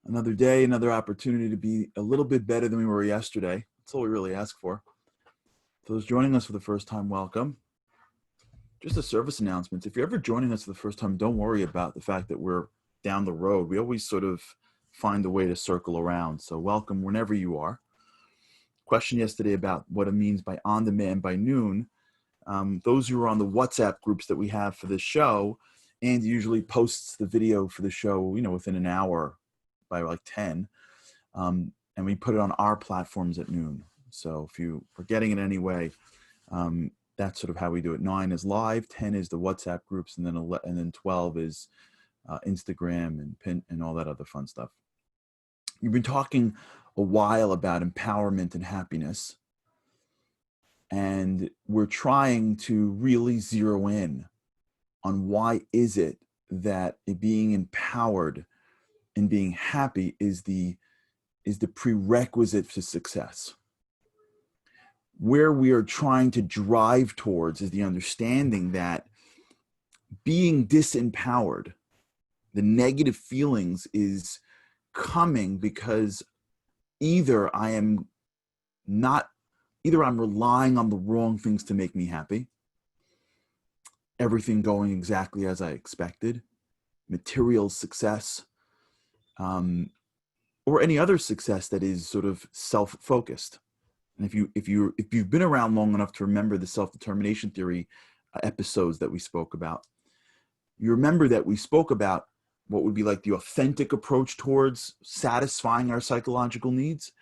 Another day, another opportunity to be a little bit better than we were yesterday. That's all we really ask for. For those joining us for the first time, welcome. Just a service announcement. If you're ever joining us for the first time, don't worry about the fact that we're down the road. We always sort of find a way to circle around. So welcome whenever you are. Question yesterday about what it means by on demand by noon. Those who are on the WhatsApp groups that we have for this show, and usually posts the video for the show, within an hour by like 10. And we put it on our platforms at noon. So if you are getting it anyway, that's sort of how we do it. 9 is live, 10 is the WhatsApp groups, and then 12 is Instagram and Pin and all that other fun stuff. You've been talking a while about empowerment and happiness, and we're trying to really zero in on why is it that being empowered and being happy is the prerequisite to success. Where we are trying to drive towards is the understanding that being disempowered, the negative feelings is coming because either I'm relying on the wrong things to make me happy, everything going exactly as I expected, material success, or any other success that is sort of self-focused. And if you've been around long enough to remember the self-determination theory episodes that we spoke about, you remember that we spoke about what would be like the authentic approach towards satisfying our psychological needs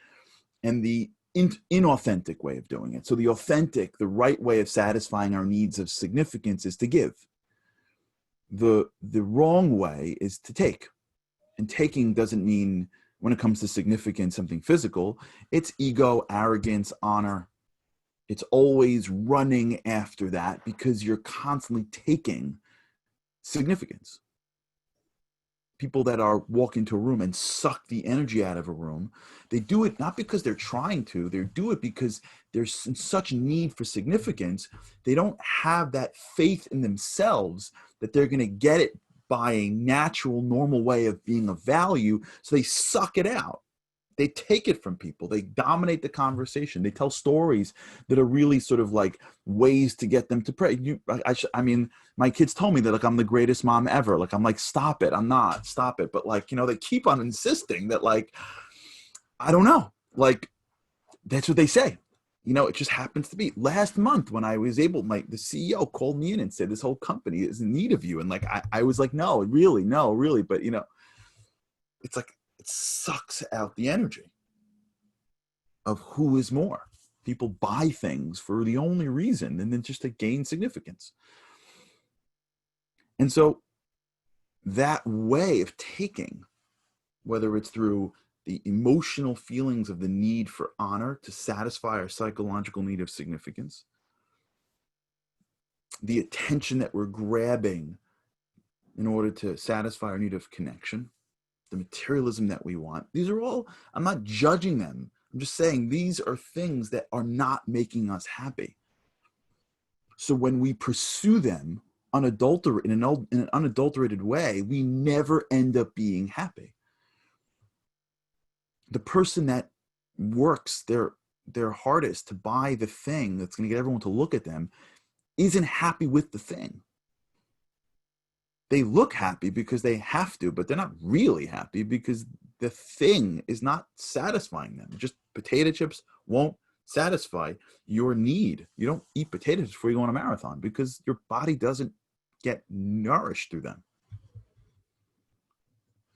and the inauthentic way of doing it. So the right way of satisfying our needs of significance is to give. The wrong way is to take. And taking doesn't mean, when it comes to significance, something physical. It's ego, arrogance, honor. It's always running after that because you're constantly taking significance. People that walk into a room and suck the energy out of a room, they do it not because they're trying to, they do it because there's such need for significance. They don't have that faith in themselves that they're going to get it by a natural, normal way of being of value. So they suck it out. They take it from people. They dominate the conversation. They tell stories that are really sort of like ways to get them to pray. I mean, my kids told me that like I'm the greatest mom ever. Like I'm like, stop it. I'm not. Stop it. But like, they keep on insisting that like, I don't know. Like that's what they say. It just happens to be. Last month when I was able, the CEO called me in and said, this whole company is in need of you. And like, I was like, no, really. But it's like, it sucks out the energy of who is more. People buy things for the only reason and then just to gain significance. And so that way of taking, whether it's through the emotional feelings of the need for honor to satisfy our psychological need of significance, the attention that we're grabbing in order to satisfy our need of connection, the materialism that we want. These are all, I'm not judging them. I'm just saying these are things that are not making us happy. So when we pursue them in an unadulterated way, we never end up being happy. The person that works their hardest to buy the thing that's going to get everyone to look at them isn't happy with the thing. They look happy because they have to, but they're not really happy because the thing is not satisfying them. Just potato chips won't satisfy your need. You don't eat potato chips before you go on a marathon because your body doesn't get nourished through them.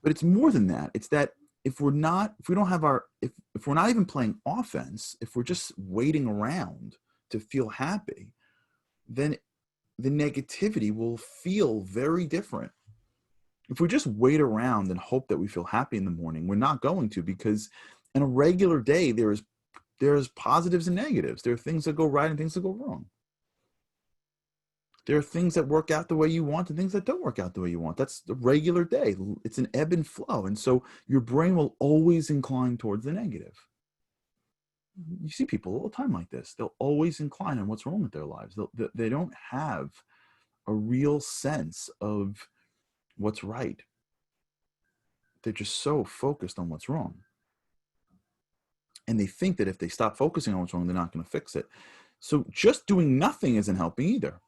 But it's more than that. It's that if we're not even playing offense, if we're just waiting around to feel happy, then the negativity will feel very different. If we just wait around and hope that we feel happy in the morning, we're not going to, because in a regular day, there's positives and negatives. There are things that go right and things that go wrong. There are things that work out the way you want and things that don't work out the way you want. That's the regular day. It's an ebb and flow. And so your brain will always incline towards the negative. You see people all the time like this. They'll always incline on what's wrong with their lives. They don't have a real sense of what's right. they're just so focused on what's wrong. And they think that if they stop focusing on what's wrong, they're not going to fix it. So just doing nothing isn't helping either.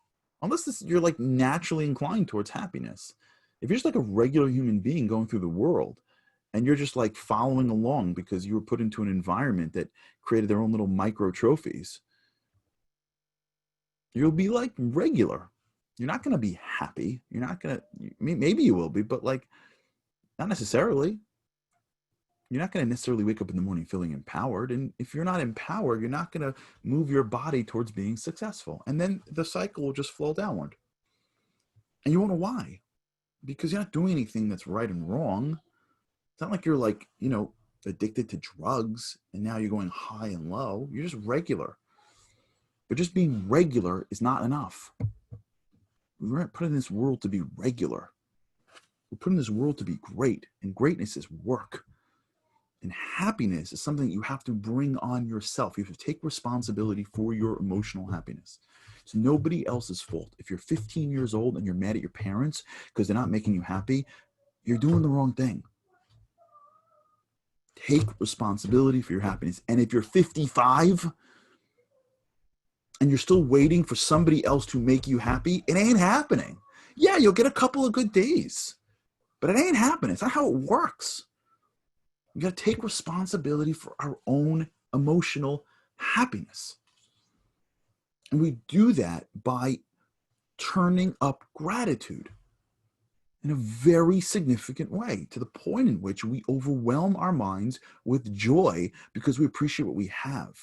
Unless you're like naturally inclined towards happiness. If you're just like a regular human being going through the world and you're just like following along because you were put into an environment that created their own little micro trophies, you'll be like regular. You're not going to be happy. You're not going to, maybe you will be, but like not necessarily. You're not going to necessarily wake up in the morning feeling empowered. And if you're not empowered, you're not going to move your body towards being successful. And then the cycle will just flow downward. And you won't know why. Because you're not doing anything that's right and wrong. It's not like you're like, addicted to drugs and now you're going high and low. You're just regular. But just being regular is not enough. We're not put in this world to be regular. We're put in this world to be great. And greatness is work. And happiness is something that you have to bring on yourself. You have to take responsibility for your emotional happiness. It's nobody else's fault. If you're 15 years old and you're mad at your parents because they're not making you happy, you're doing the wrong thing. Take responsibility for your happiness. And if you're 55 and you're still waiting for somebody else to make you happy, it ain't happening. Yeah, you'll get a couple of good days, but it ain't happening. It's not how it works. We got to take responsibility for our own emotional happiness. And we do that by turning up gratitude in a very significant way, to the point in which we overwhelm our minds with joy because we appreciate what we have.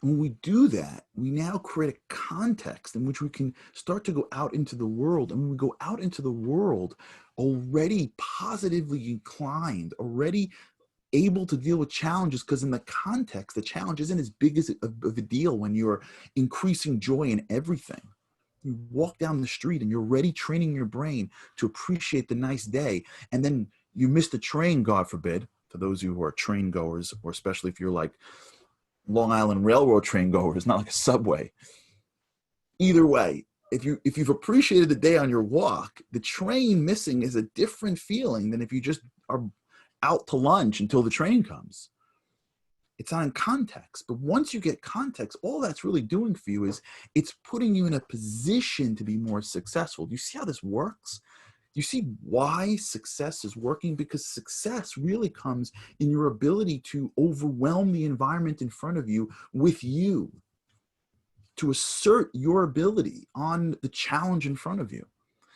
And when we do that, we now create a context in which we can start to go out into the world. And when we go out into the world, already positively inclined, already able to deal with challenges, because in the context, the challenge isn't as big of a deal when you're increasing joy in everything. You walk down the street and you're already training your brain to appreciate the nice day. And then you miss the train, God forbid, for those of you who are train goers, or especially if you're like Long Island Railroad train goers, not like a subway. Either way, if you've appreciated the day on your walk, the train missing is a different feeling than if you just are out to lunch until the train comes. It's not in context. But once you get context, all that's really doing for you is it's putting you in a position to be more successful. Do you see how this works? You see why success is working? Because success really comes in your ability to overwhelm the environment in front of you with you, to assert your ability on the challenge in front of you.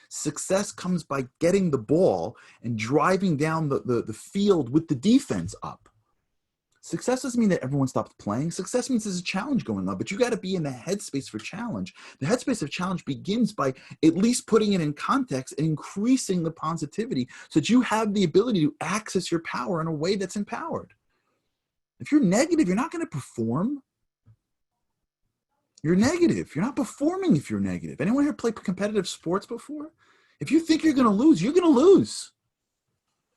Success comes by getting the ball and driving down the field with the defense up. Success doesn't mean that everyone stops playing. Success means there's a challenge going on, but you got to be in the headspace for challenge. The headspace of challenge begins by at least putting it in context and increasing the positivity so that you have the ability to access your power in a way that's empowered. If you're negative, you're not going to perform. You're negative. You're not performing if you're negative. Anyone here play competitive sports before? If you think you're going to lose, you're going to lose.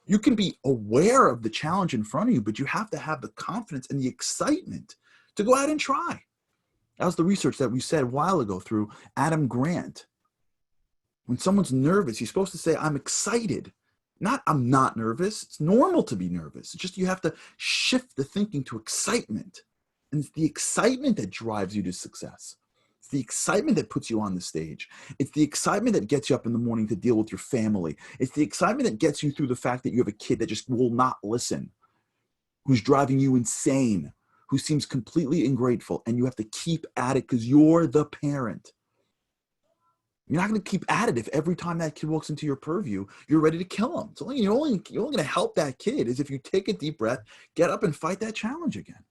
You can be aware of the challenge in front of you, but you have to have the confidence and the excitement to go out and try. That was the research that we said a while ago through Adam Grant. When someone's nervous, you're supposed to say, I'm excited. Not, I'm not nervous. It's normal to be nervous. It's just you have to shift the thinking to excitement. And it's the excitement that drives you to success. It's the excitement that puts you on the stage. It's the excitement that gets you up in the morning to deal with your family. It's the excitement that gets you through the fact that you have a kid that just will not listen, who's driving you insane, who seems completely ungrateful, and you have to keep at it because you're the parent. You're not going to keep at it if every time that kid walks into your purview, you're ready to kill him. So you're only going to help that kid is if you take a deep breath, get up and fight that challenge again.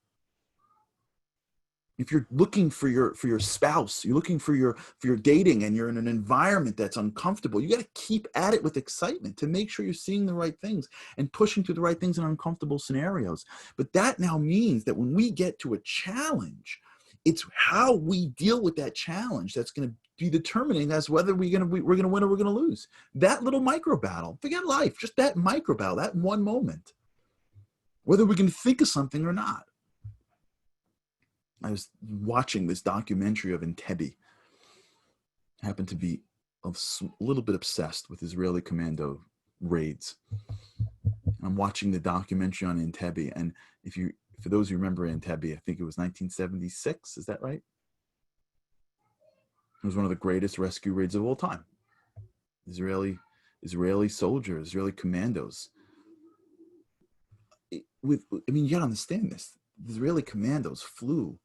If you're looking for your spouse, you're looking for your dating, and you're in an environment that's uncomfortable, you got to keep at it with excitement to make sure you're seeing the right things and pushing through the right things in uncomfortable scenarios. But that now means that when we get to a challenge, it's how we deal with that challenge that's going to be determining as whether we're going to win or we're going to lose. That little micro battle, forget life, just that micro battle, that one moment, whether we can think of something or not. I was watching this documentary of Entebbe. Happened to be a little bit obsessed with Israeli commando raids. I'm watching the documentary on Entebbe, and for those who remember Entebbe, I think it was 1976. Is that right? It was one of the greatest rescue raids of all time. Israeli soldiers, Israeli commandos. You gotta understand this. The Israeli commandos flew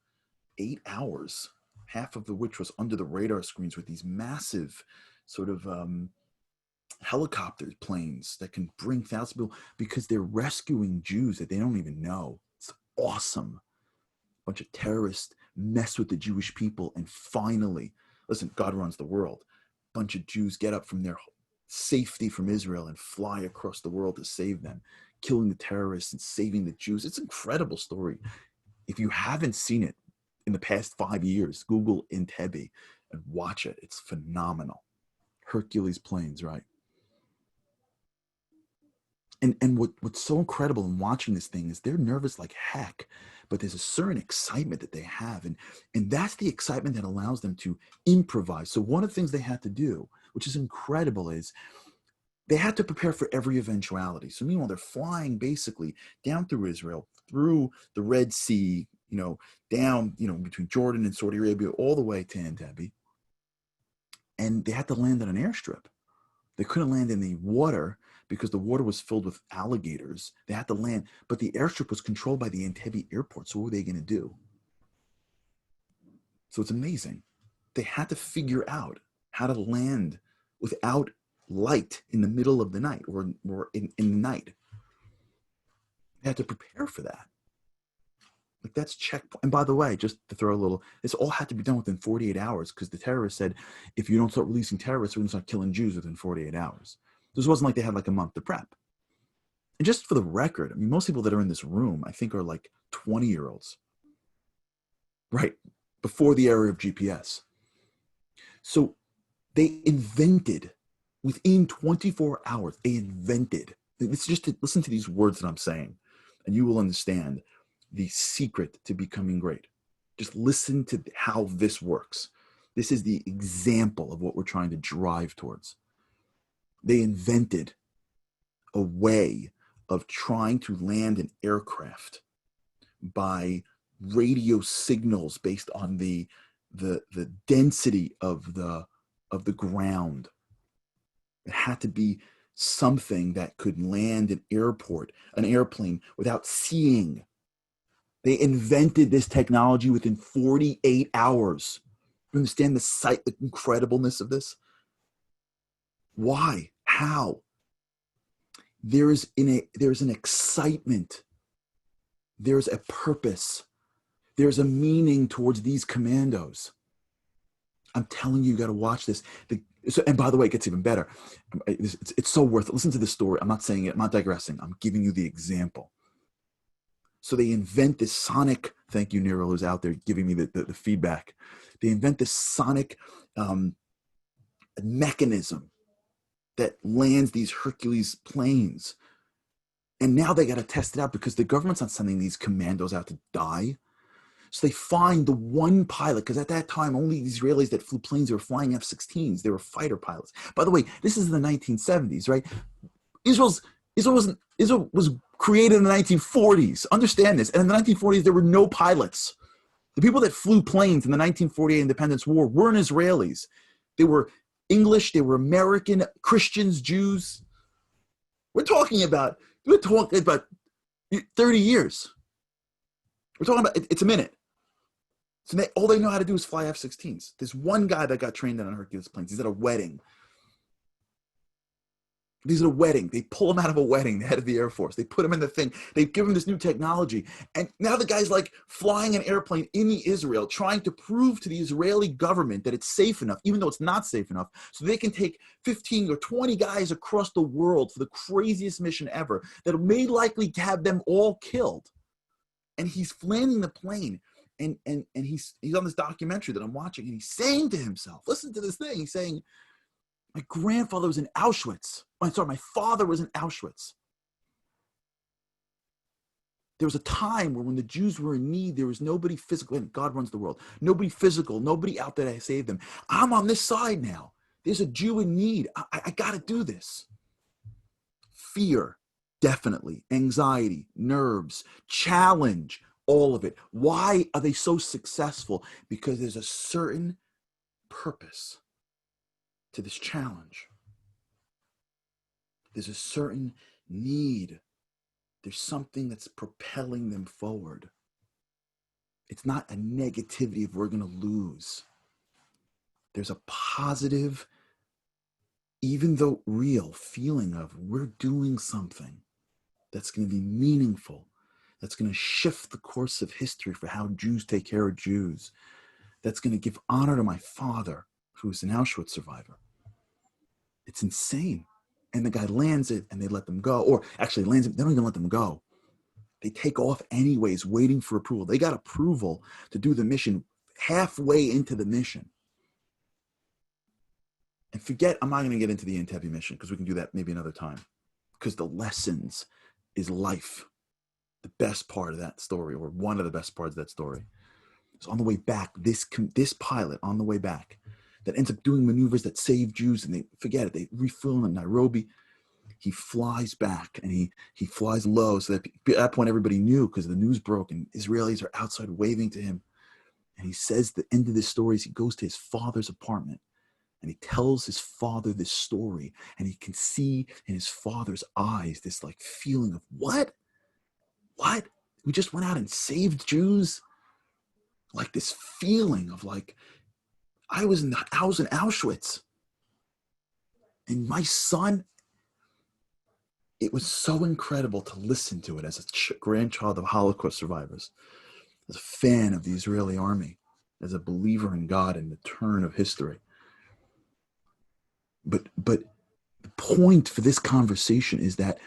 8 hours, half of which was under the radar screens with these massive sort of helicopter planes that can bring thousands of people because they're rescuing Jews that they don't even know. It's awesome. A bunch of terrorists mess with the Jewish people, and finally, listen, God runs the world. A bunch of Jews get up from their safety from Israel and fly across the world to save them, killing the terrorists and saving the Jews. It's an incredible story. If you haven't seen it in the past 5 years, Google Entebbe and watch it. It's phenomenal. Hercules planes, right? And what's so incredible in watching this thing is they're nervous like heck, but there's a certain excitement that they have. And that's the excitement that allows them to improvise. So one of the things they had to do, which is incredible, is they had to prepare for every eventuality. So meanwhile, they're flying basically down through Israel, through the Red Sea, down, between Jordan and Saudi Arabia, all the way to Entebbe. And they had to land on an airstrip. They couldn't land in the water because the water was filled with alligators. They had to land, but the airstrip was controlled by the Entebbe airport. So what were they going to do? So it's amazing. They had to figure out how to land without light in the middle of the night or in the night. They had to prepare for that. Like that's checkpoint. And by the way, just to throw a little, this all had to be done within 48 hours because the terrorists said, if you don't start releasing terrorists, we're going to start killing Jews within 48 hours. This wasn't like they had like a month to prep. And just for the record, most people that are in this room, I think are like 20-year-olds, right? Before the era of GPS. So they invented, within 24 hours, it's just to listen to these words that I'm saying, and you will understand the secret to becoming great. Just listen to how this works. This is the example of what we're trying to drive towards. They invented a way of trying to land an aircraft by radio signals based on the density of the ground. It had to be something that could land an airplane without seeing. They invented this technology within 48 hours. You understand the incredibleness of this? Why? How? There's an excitement. There's a purpose. There's a meaning towards these commandos. I'm telling you, you got to watch this. And by the way, it gets even better. It's so worth it. Listen to this story. I'm not saying it. I'm not digressing. I'm giving you the example. So they invent this sonic, thank you, Nero, who's out there giving me the feedback. They invent this sonic mechanism that lands these Hercules planes. And now they got to test it out because the government's not sending these commandos out to die. So they find the one pilot, because at that time, only the Israelis that flew planes were flying F-16s. They were fighter pilots. By the way, this is in the 1970s, right? Israel was created in the 1940s. Understand this. And in the 1940s, there were no pilots. The people that flew planes in the 1948 Independence War weren't Israelis. They were English, they were American, Christians, Jews. We're talking about 30 years. We're talking about, it's a minute. So all they know how to do is fly F-16s. There's one guy that got trained on Hercules planes. He's at a wedding. He's at a wedding. They pull him out of a wedding, the head of the Air Force. They put him in the thing. They give him this new technology. And now the guy's like flying an airplane in Israel, trying to prove to the Israeli government that it's safe enough, even though it's not safe enough, so they can take 15 or 20 guys across the world for the craziest mission ever that may likely have them all killed. And he's landing the plane. And he's on this documentary that I'm watching, and he's saying to himself, listen to this thing. He's saying, my grandfather was in Auschwitz. My father was in Auschwitz. There was a time where when the Jews were in need, there was nobody physical, and God runs the world, nobody physical, nobody out there to save them. I'm on this side now. There's a Jew in need. I got to do this. Fear, definitely. Anxiety, nerves, challenge, all of it. Why are they so successful? Because there's a certain purpose to this challenge. There's a certain need. There's something that's propelling them forward. It's not a negativity of we're going to lose. There's a positive, even though real, feeling of we're doing something that's going to be meaningful, that's going to shift the course of history for how Jews take care of Jews, that's going to give honor to my father, who's an Auschwitz survivor. It's insane. And the guy lands it and they let them go. Or actually lands it, they don't even let them go. They take off anyways, waiting for approval. They got approval to do the mission halfway into the mission. And forget, I'm not going to get into the Entebbe mission because we can do that maybe another time. Because the lessons is life. The best part of that story, or one of the best parts of that story. So on the way back, this pilot on the way back that ends up doing maneuvers that save Jews, and they forget it. They refuel in Nairobi. He flies back and he flies low so that at that point everybody knew because the news broke and Israelis are outside waving to him. And he says the end of this story is he goes to his father's apartment and he tells his father this story, and he can see in his father's eyes this like feeling of what? We just went out and saved Jews? Like this feeling of like, I was in Auschwitz and my son, it was so incredible to listen to it as a grandchild of Holocaust survivors, as a fan of the Israeli army, as a believer in God and the turn of history. But the point for this conversation is that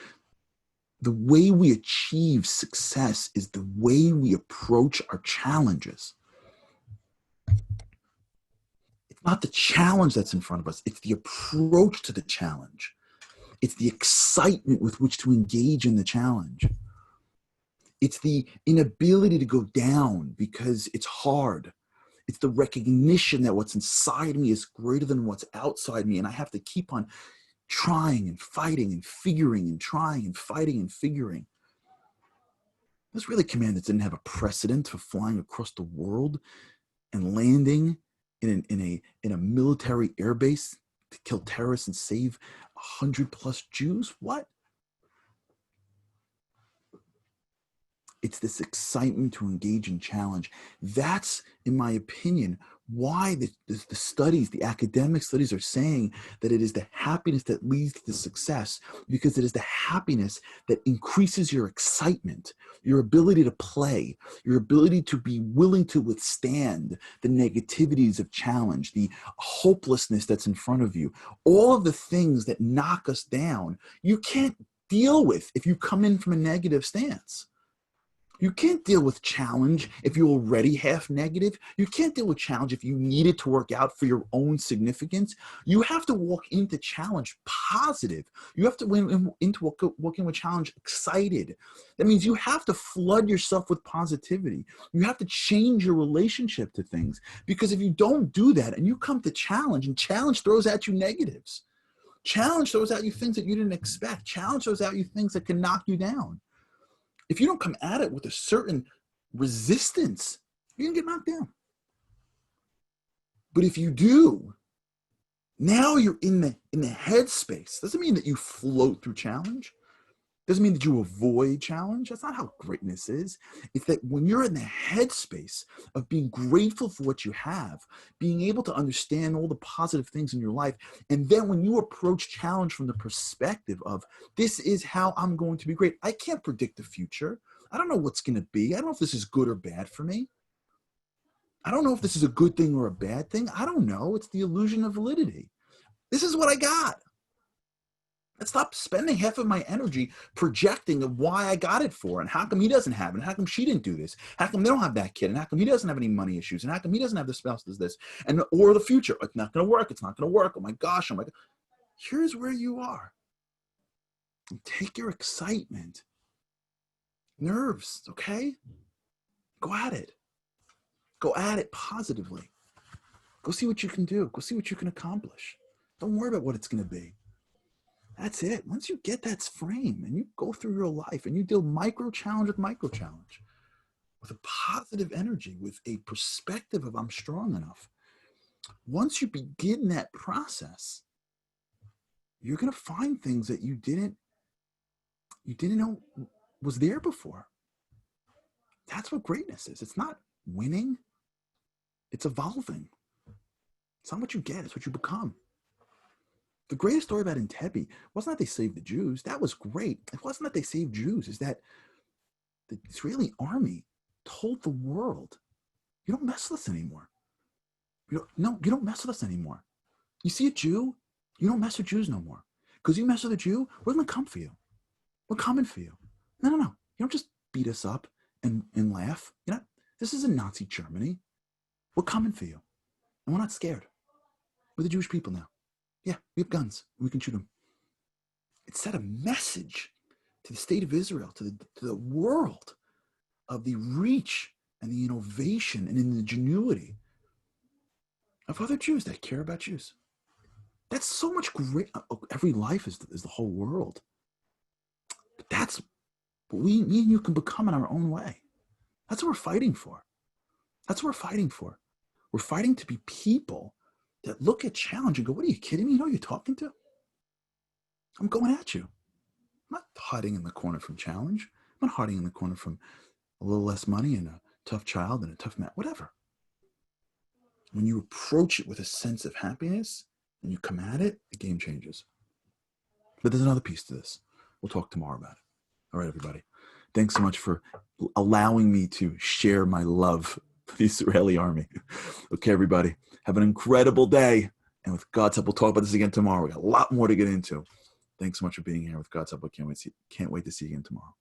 the way we achieve success is the way we approach our challenges. It's not the challenge that's in front of us. It's the approach to the challenge. It's the excitement with which to engage in the challenge. It's the inability to go down because it's hard. It's the recognition that what's inside me is greater than what's outside me, and I have to keep on trying and fighting and figuring and trying and fighting and figuring. Israeli commanders didn't have a precedent for flying across the world and landing in a military airbase to kill terrorists and save 100+ Jews. What? It's this excitement to engage in challenge. That's, in my opinion, why the studies, the academic studies are saying that it is the happiness that leads to the success, because it is the happiness that increases your excitement, your ability to play, your ability to be willing to withstand the negativities of challenge, the hopelessness that's in front of you, all of the things that knock us down, you can't deal with if you come in from a negative stance. You can't deal with challenge if you're already half negative. You can't deal with challenge if you need it to work out for your own significance. You have to walk into challenge positive. You have to walk in with challenge excited. That means you have to flood yourself with positivity. You have to change your relationship to things, because if you don't do that and you come to challenge and challenge throws at you negatives, challenge throws at you things that you didn't expect, challenge throws at you things that can knock you down. If you don't come at it with a certain resistance, you're going to get knocked down. But if you do, now you're in the headspace. Doesn't mean that you float through challenge. Doesn't mean that you avoid challenge. That's not how greatness is. It's that when you're in the headspace of being grateful for what you have, being able to understand all the positive things in your life, and then when you approach challenge from the perspective of, this is how I'm going to be great. I can't predict the future. I don't know what's going to be. I don't know if this is good or bad for me. I don't know if this is a good thing or a bad thing. I don't know. It's the illusion of validity. This is what I got. Let's stop spending half of my energy projecting of why I got it for, and how come he doesn't have it, and how come she didn't do this, how come they don't have that kid, and how come he doesn't have any money issues, and how come he doesn't have the spouse does this, and or the future, it's not going to work, it's not going to work, oh my gosh, oh my God. Here's where you are. Take your excitement, nerves, okay? Go at it. Go at it positively. Go see what you can do. Go see what you can accomplish. Don't worry about what it's going to be. That's it. Once you get that frame and you go through your life and you deal micro challenge with micro challenge with a positive energy, with a perspective of I'm strong enough. Once you begin that process, you're going to find things that you didn't know was there before. That's what greatness is. It's not winning. It's evolving. It's not what you get. It's what you become. The greatest story about Entebbe wasn't that they saved the Jews. That was great. It wasn't that they saved Jews. It's that the Israeli army told the world, you don't mess with us anymore. You don't mess with us anymore. You see a Jew, you don't mess with Jews no more. Because you mess with a Jew, we're going to come for you. We're coming for you. No. You don't just beat us up and laugh. This isn't Nazi Germany. We're coming for you. And we're not scared. We're the Jewish people now. Yeah, we have guns. We can shoot them. It sent a message to the state of Israel, to the world, of the reach and the innovation and the ingenuity of other Jews that care about Jews. That's so much great. Every life is the whole world. But that's what me and you can become in our own way. That's what we're fighting for. That's what we're fighting for. We're fighting to be people that look at challenge and go, what are you kidding me? You know who you're talking to? I'm going at you. I'm not hiding in the corner from challenge. I'm not hiding in the corner from a little less money and a tough child and a tough man, whatever. When you approach it with a sense of happiness and you come at it, the game changes. But there's another piece to this. We'll talk tomorrow about it. All right, everybody. Thanks so much for allowing me to share my love for the Israeli army. Okay, everybody. Have an incredible day. And with God's help, we'll talk about this again tomorrow. We got a lot more to get into. Thanks so much for being here. With God's help, I can't wait to see you again tomorrow.